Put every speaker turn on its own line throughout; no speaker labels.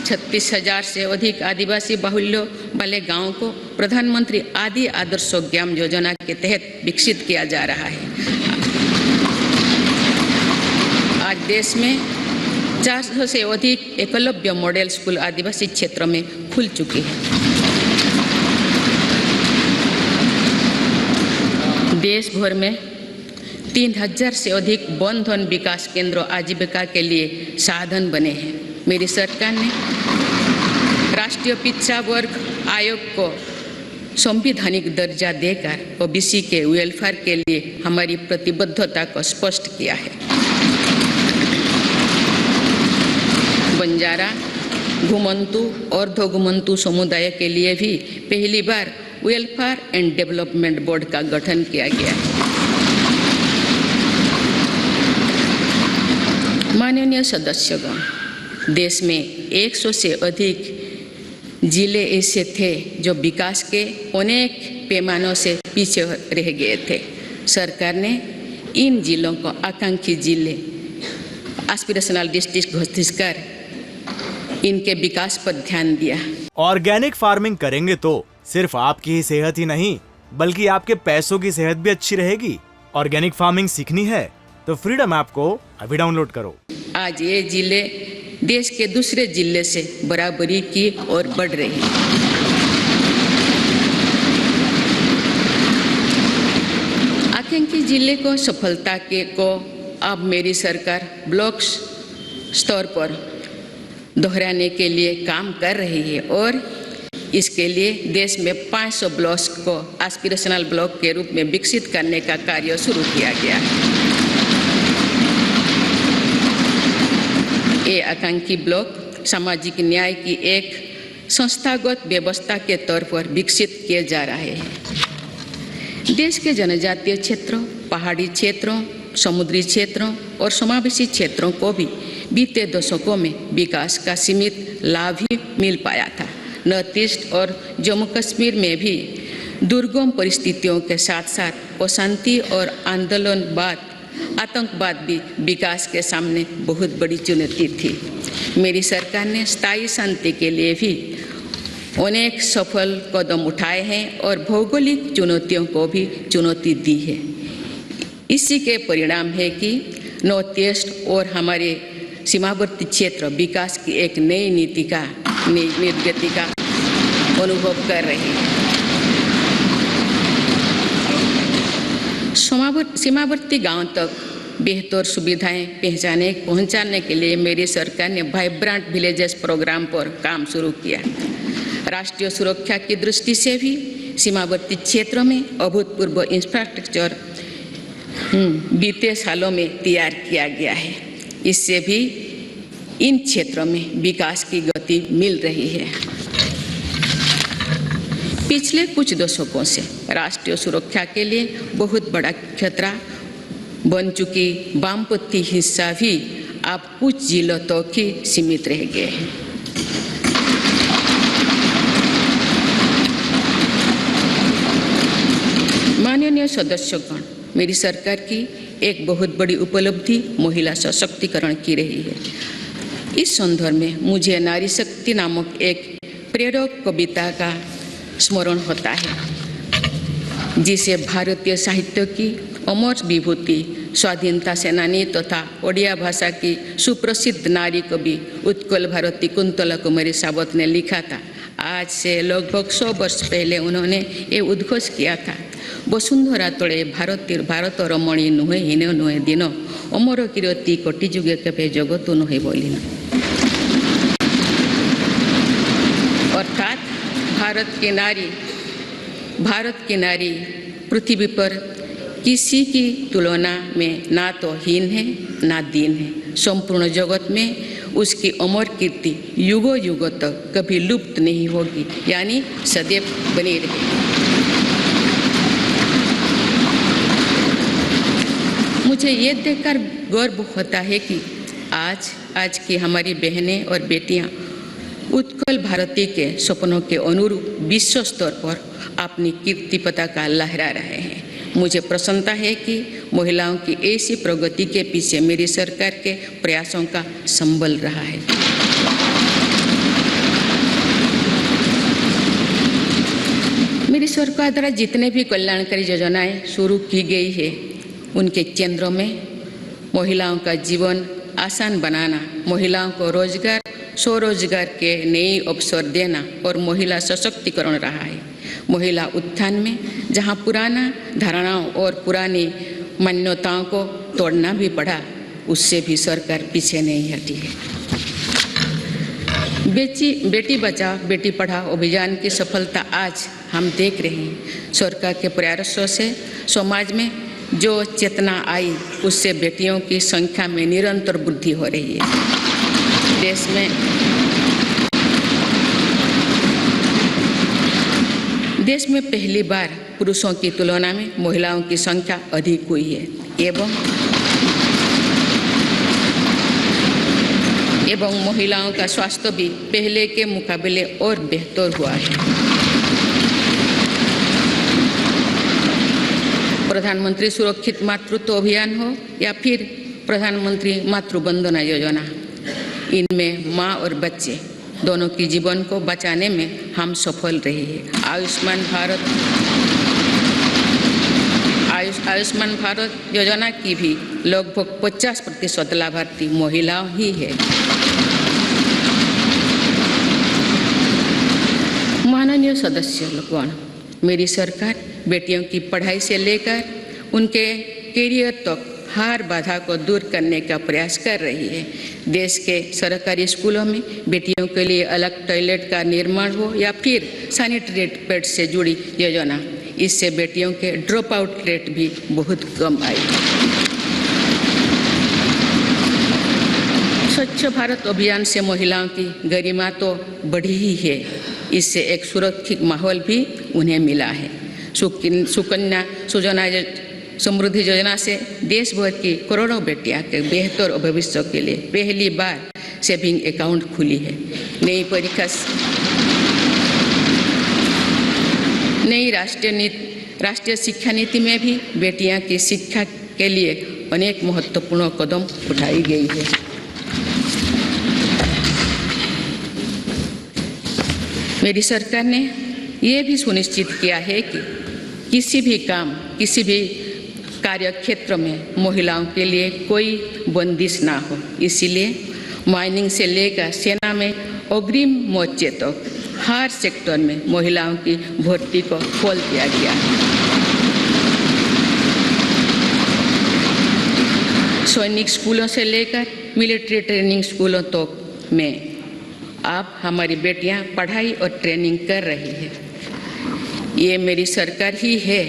36,000 से अधिक आदिवासी बाहुल्य वाले गांवों को प्रधानमंत्री आदि आदर्श ग्राम योजना के तहत विकसित किया जा रहा है। आज देश में 400 से अधिक एकलव्य मॉडल स्कूल आदिवासी क्षेत्रों में खुल चुके हैं। देश भर में 3,000 से अधिक वन धन विकास केंद्र आजीविका के लिए साधन बने हैं। मेरी सरकार ने राष्ट्रीय पिछड़ा वर्ग आयोग को संवैधानिक दर्जा देकर ओबीसी के वेलफेयर के लिए हमारी प्रतिबद्धता को स्पष्ट किया है। बंजारा, घुमंतु और अर्ध-घुमंतु समुदाय के लिए भी पहली बार वेलफेयर एंड डेवलपमेंट बोर्ड का गठन किया गया है। माननीय सदस्यगण, देश में 100 से अधिक जिले ऐसे थे जो विकास के अनेक पैमानों से पीछे रह गए थे। सरकार ने इन जिलों को आकांक्षी जिले एस्पिरेशनल डिस्ट्रिक्ट घोषित कर इनके विकास पर ध्यान दिया।
ऑर्गेनिक फार्मिंग करेंगे तो सिर्फ आपकी ही सेहत ही नहीं बल्कि आपके पैसों की सेहत भी अच्छी रहेगी। ऑर्गेनिक फार्मिंग सीखनी है तो फ्रीडम ऐप को अभी डाउनलोड करो।
आज ये जिले देश के दूसरे जिले से बराबरी की ओर बढ़ रहे हैं। आकांक्षी जिले को सफलता को अब मेरी सरकार ब्लॉक स्तर पर दोहराने के लिए काम कर रही है और इसके लिए देश में 500 ब्लॉक्स को एस्पिरेशनल ब्लॉक के रूप में विकसित करने का कार्य शुरू किया गया है। ये आकांक्षी ब्लॉक सामाजिक न्याय की एक संस्थागत व्यवस्था के तौर पर विकसित किए जा रहे हैं। देश के जनजातीय क्षेत्रों, पहाड़ी क्षेत्रों, समुद्री क्षेत्रों और समावेशी क्षेत्रों को भी बीते दशकों में विकास का सीमित लाभ ही मिल पाया था। नॉर्थ ईस्ट और जम्मू कश्मीर में भी दुर्गम परिस्थितियों के साथ साथ अशांति और आतंकवाद भी विकास के सामने बहुत बड़ी चुनौती थी। मेरी सरकार ने स्थायी शांति के लिए भी अनेक सफल कदम उठाए हैं और भौगोलिक चुनौतियों को भी चुनौती दी है। इसी के परिणाम है कि नॉर्थ ईस्ट और हमारे सीमावर्ती क्षेत्र विकास की एक नई नीति का निर्गति का अनुभव कर रहे हैं। सीमावर्ती गांव तक बेहतर सुविधाएं पहुंचाने के लिए मेरी सरकार ने वाइब्रेंट विलेजेस प्रोग्राम पर काम शुरू किया। राष्ट्रीय सुरक्षा की दृष्टि से भी सीमावर्ती क्षेत्रों में अभूतपूर्व इंफ्रास्ट्रक्चर बीते सालों में तैयार किया गया है। इससे भी इन क्षेत्रों में विकास की गति मिल रही है। पिछले कुछ दशकों से राष्ट्रीय सुरक्षा के लिए बहुत बड़ा खतरा बन चुकी वामपंथी हिंसा भी अब कुछ जिलों तक ही सीमित रह गए हैं। माननीय सदस्यगण, मेरी सरकार की एक बहुत बड़ी उपलब्धि महिला सशक्तिकरण की रही है। इस संदर्भ में मुझे नारी शक्ति नामक एक प्रेरक कविता का स्मरण होता है, जिसे भारतीय साहित्य की अमर विभूति स्वाधीनता सेनानी तथा ओडिया भाषा की सुप्रसिद्ध नारी कवि उत्कल भारती कुंतला कुमारी सावत ने लिखा था। आज से लगभग 100 वर्ष पहले उन्होंने ये उद्घोष किया था, वसुंधरा तले भारत रमणी नुहे हीन नुहे दिन अमर कीर्ति कोटि जुगे केबे जगत नुहे बोलिन। अर्थात भारत की नारी पृथ्वी पर किसी की तुलना में ना तो हीन है ना दीन है। संपूर्ण जगत में उसकी अमर कीर्ति युगों युगों तक कभी लुप्त नहीं होगी, यानी सदैव बनी रहेगी। मुझे ये देखकर गर्व होता है कि आज की हमारी बहनें और बेटियां उत्कल भारती के सपनों के अनुरूप विश्व स्तर पर अपनी कीर्ति पताका लहरा रहे हैं। मुझे प्रसन्नता है कि महिलाओं की ऐसी प्रगति के पीछे मेरी सरकार के प्रयासों का संबल रहा है। मेरी सरकार द्वारा जितने भी कल्याणकारी योजनाएं शुरू की गई है, उनके केंद्रों में महिलाओं का जीवन आसान बनाना, महिलाओं को रोजगार, स्वरोजगार के नए अवसर देना और महिला सशक्तिकरण रहा है। महिला उत्थान में जहां पुराना धारणाओं और पुरानी मान्यताओं को तोड़ना भी पड़ा, उससे भी सरकार पीछे नहीं हटी है। बेटी बचाओ बेटी पढ़ाओ अभियान की सफलता आज हम देख रहे हैं। सरकार के प्रयासों से समाज में जो चेतना आई, उससे बेटियों की संख्या में निरंतर वृद्धि हो रही है। देश में पहली बार पुरुषों की तुलना में महिलाओं की संख्या अधिक हुई है एवं महिलाओं का स्वास्थ्य भी पहले के मुकाबले और बेहतर हुआ है। प्रधानमंत्री सुरक्षित मातृत्व अभियान हो या फिर प्रधानमंत्री मातृ वंदना योजना, इनमें माँ और बच्चे दोनों की जीवन को बचाने में हम सफल रहे हैं। आयुष्मान भारत योजना की भी लगभग 50% लाभार्थी महिलाओं ही है। माननीय सदस्य लोगों, मेरी सरकार बेटियों की पढ़ाई से लेकर उनके करियर तक हर बाधा को दूर करने का प्रयास कर रही है। देश के सरकारी स्कूलों में बेटियों के लिए अलग टॉयलेट का निर्माण हो या फिर सैनिटरी पैड से जुड़ी योजना, इससे बेटियों के ड्रॉप आउट रेट भी बहुत कम आई। स्वच्छ भारत अभियान से महिलाओं की गरिमा तो बढ़ी ही है, इससे एक सुरक्षित माहौल भी उन्हें मिला है। सुकन्या सुजला समृद्धि योजना से देश भर की करोड़ों बेटियां के बेहतर भविष्य के लिए पहली बार सेविंग अकाउंट खुली है। नई राष्ट्रीय शिक्षा नीति में भी बेटियां की शिक्षा के लिए अनेक महत्वपूर्ण कदम उठाई गई है। मेरी सरकार ने ये भी सुनिश्चित किया है कि किसी भी कार्य क्षेत्र में महिलाओं के लिए कोई बंदिश ना हो। इसीलिए माइनिंग से लेकर सेना में अग्रिम मोर्चे तक हर सेक्टर में महिलाओं की भर्ती को खोल दिया गया है। सैनिक स्कूलों से लेकर मिलिट्री ट्रेनिंग स्कूलों तक में अब हमारी बेटियां पढ़ाई और ट्रेनिंग कर रही है। ये मेरी सरकार ही है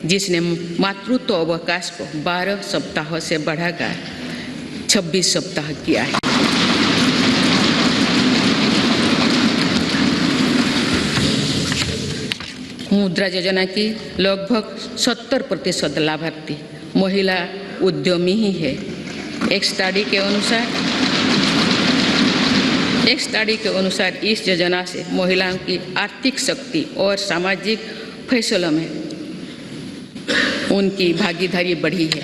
जिसने मातृत्व अवकाश को 12 सप्ताह से बढ़ाकर 26 सप्ताह किया है। मुद्रा योजना की लगभग 70% लाभार्थी महिला उद्यमी ही है। एक स्टडी के अनुसार इस योजना से महिलाओं की आर्थिक शक्ति और सामाजिक फैसलों में उनकी भागीदारी बढ़ी है।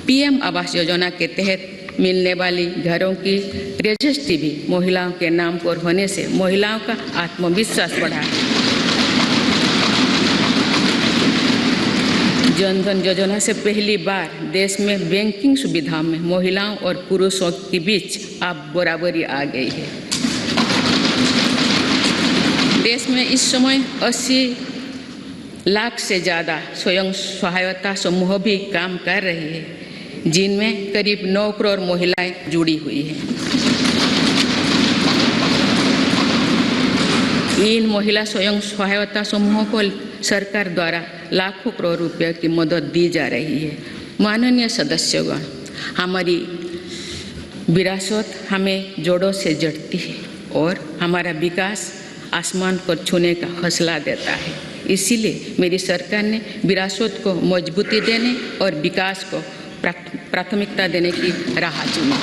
पीएम आवास योजना के तहत मिलने वाली घरों की रजिस्ट्री भी महिलाओं के नाम पर होने से महिलाओं का आत्मविश्वास बढ़ा है। जन धन योजना से पहली बार देश में बैंकिंग सुविधाओं में महिलाओं और पुरुषों के बीच अब बराबरी आ गई है। देश में इस समय 80 लाख से ज़्यादा स्वयं सहायता समूह भी काम कर रहे हैं, जिनमें करीब 9 करोड़ महिलाएं जुड़ी हुई हैं। इन महिला स्वयं सहायता समूहों को सरकार द्वारा लाखों करोड़ रुपए की मदद दी जा रही है। माननीय सदस्यगण, हमारी विरासत हमें जोड़ों से जड़ती है और हमारा विकास आसमान पर छूने का हौसला देता है। इसीलिए मेरी सरकार ने विरासत को मजबूती देने और विकास को प्राथमिकता देने की राह चुनी।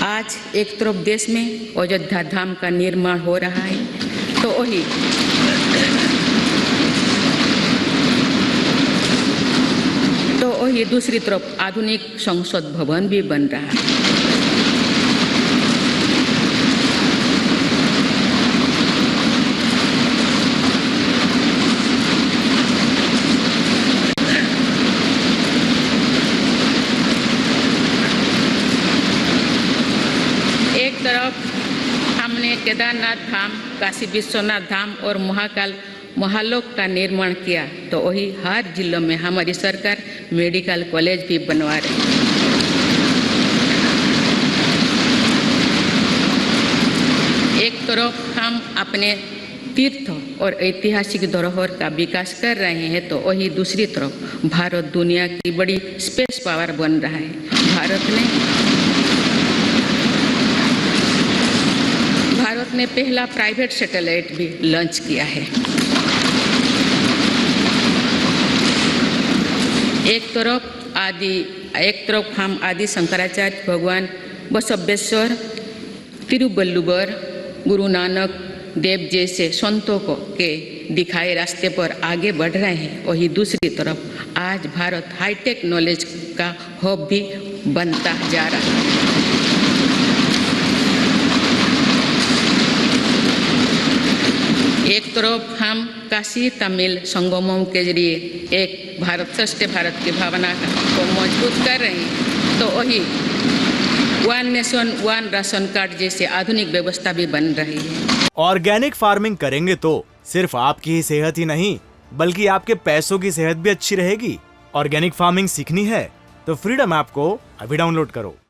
आज एक तरफ देश में अयोध्या धाम का निर्माण हो रहा है, तो वही दूसरी तरफ आधुनिक संसद भवन भी बन रहा है। केदारनाथ धाम, काशी विश्वनाथ धाम और महाकाल महालोक का निर्माण किया तो वही हर जिलों में हमारी सरकार मेडिकल कॉलेज भी बनवा रही है। एक तरफ हम अपने तीर्थ और ऐतिहासिक धरोहर का विकास कर रहे हैं तो वही दूसरी तरफ भारत दुनिया की बड़ी स्पेस पावर बन रहा है। भारत ने पहला प्राइवेट सैटेलाइट भी लॉन्च किया है। एक तरफ हम आदि शंकराचार्य भगवान बसवेश्वर, तिरुवल्लुवर, गुरु नानक देव जैसे संतों के दिखाए रास्ते पर आगे बढ़ रहे हैं, वही दूसरी तरफ आज भारत हाईटेक नॉलेज का हब भी बनता जा रहा है। एक तरफ हम काशी तमिल संगमों के जरिए एक भारत श्रेष्ठ भारत की भावना को मजबूत कर रहे हैं तो वही one nation one ration card जैसे आधुनिक व्यवस्था भी बन रही है।
ऑर्गेनिक फार्मिंग करेंगे तो सिर्फ आपकी ही सेहत ही नहीं बल्कि आपके पैसों की सेहत भी अच्छी रहेगी। ऑर्गेनिक फार्मिंग सीखनी है तो फ्रीडम ऐप को अभी डाउनलोड करो।